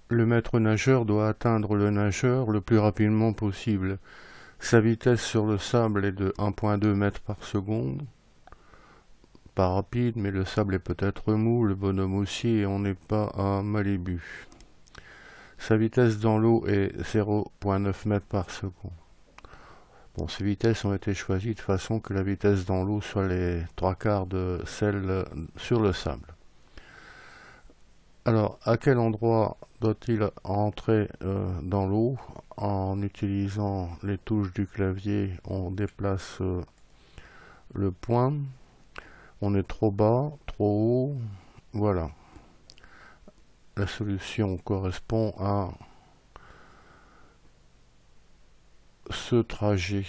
Le maître nageur doit atteindre le nageur le plus rapidement possible. Sa vitesse sur le sable est de 1,2 mètres par seconde. Pas rapide, mais le sable est peut-être mou, le bonhomme aussi, et on n'est pas à Malibu. Sa vitesse dans l'eau est 0,9 mètres par seconde. Bon, ces vitesses ont été choisies de façon que la vitesse dans l'eau soit les 3/4 de celle sur le sable. Alors, à quel endroit doit-il entrer dans l'eau? En utilisant les touches du clavier, on déplace le point. On est trop bas, trop haut. Voilà. La solution correspond à ce trajet.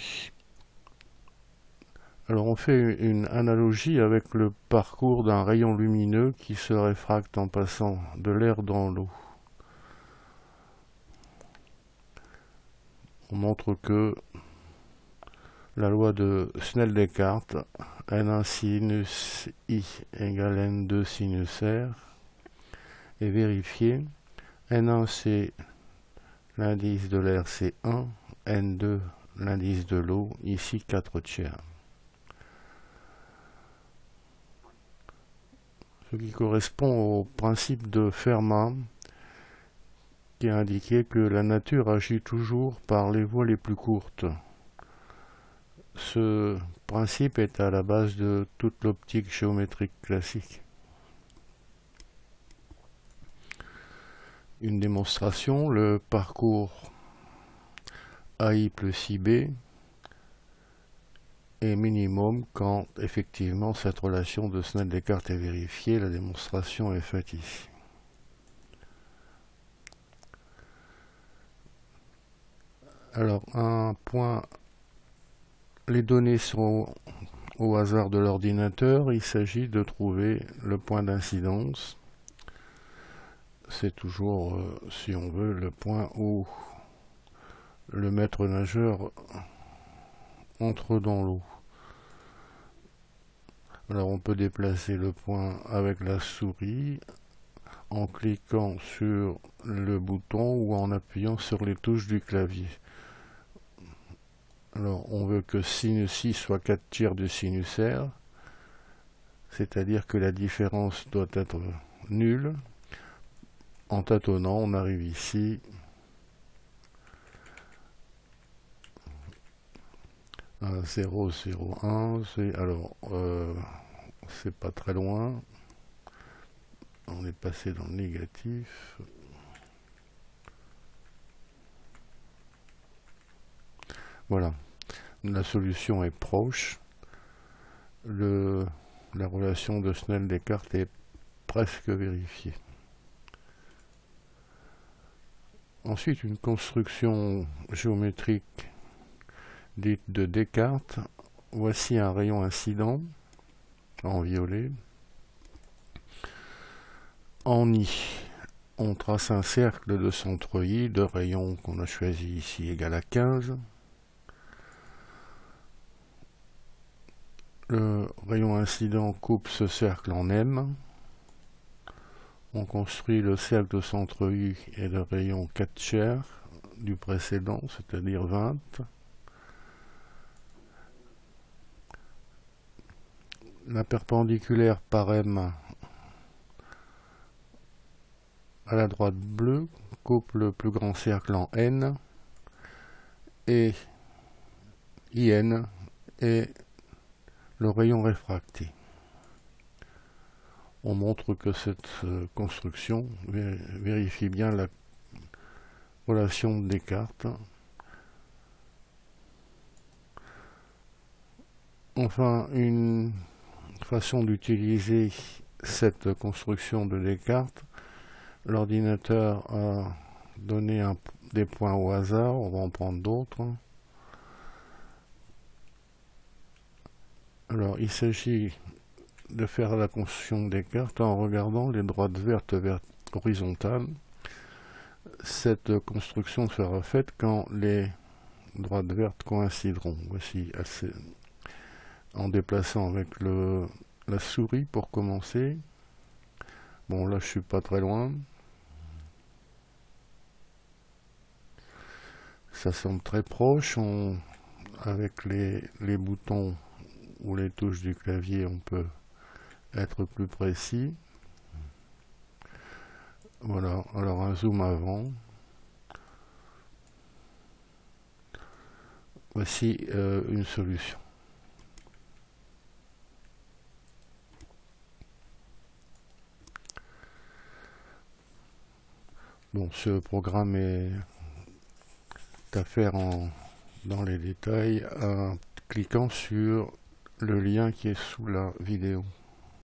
Alors on fait une analogie avec le parcours d'un rayon lumineux qui se réfracte en passant de l'air dans l'eau. On montre que la loi de Snell-Descartes, N1 sinus I égale N2 sinus R, est vérifiée. N1 c'est l'indice de l'air, c'est 1, N2 l'indice de l'eau, ici 4/3. Ce qui correspond au principe de Fermat, qui a indiqué que la nature agit toujours par les voies les plus courtes. Ce principe est à la base de toute l'optique géométrique classique. Une démonstration, le parcours AI plus IB est minimum quand effectivement cette relation de Snell-Descartes est vérifiée. La démonstration est faite ici. Alors un point, les données sont au hasard de l'ordinateur, il s'agit de trouver le point d'incidence. C'est toujours, si on veut, le point où le maître nageur entre dans l'eau. Alors on peut déplacer le point avec la souris en cliquant sur le bouton ou en appuyant sur les touches du clavier. Alors on veut que sinus I soit 4/3 du sinus R, c'est-à-dire que la différence doit être nulle. En tâtonnant, on arrive ici à 0,01, c'est pas très loin, on est passé dans le négatif. Voilà, la solution est proche, la relation de Snell-Descartes est presque vérifiée. Ensuite, une construction géométrique dite de Descartes. Voici un rayon incident en violet. En I, on trace un cercle de centre I, de rayon qu'on a choisi ici égal à 15. Le rayon incident coupe ce cercle en M. On construit le cercle de centre U et le rayon 4/3 du précédent, c'est-à-dire 20. La perpendiculaire par M à la droite bleue coupe le plus grand cercle en N et IN est le rayon réfracté. On montre que cette construction vérifie bien la relation de Descartes. Enfin, une façon d'utiliser cette construction de Descartes, l'ordinateur a donné des points au hasard, on va en prendre d'autres. Alors, il s'agit de faire la construction de Descartes en regardant les droites vertes horizontales. Cette construction sera faite quand les droites vertes coïncideront. Voici, en déplaçant avec la souris pour commencer. Bon, là je suis pas très loin. Ça semble très proche. Avec les boutons ou les touches du clavier, on peut être plus précis. Voilà, alors un zoom avant. Voici une solution. Bon, ce programme est à faire dans les détails en cliquant sur le lien qui est sous la vidéo.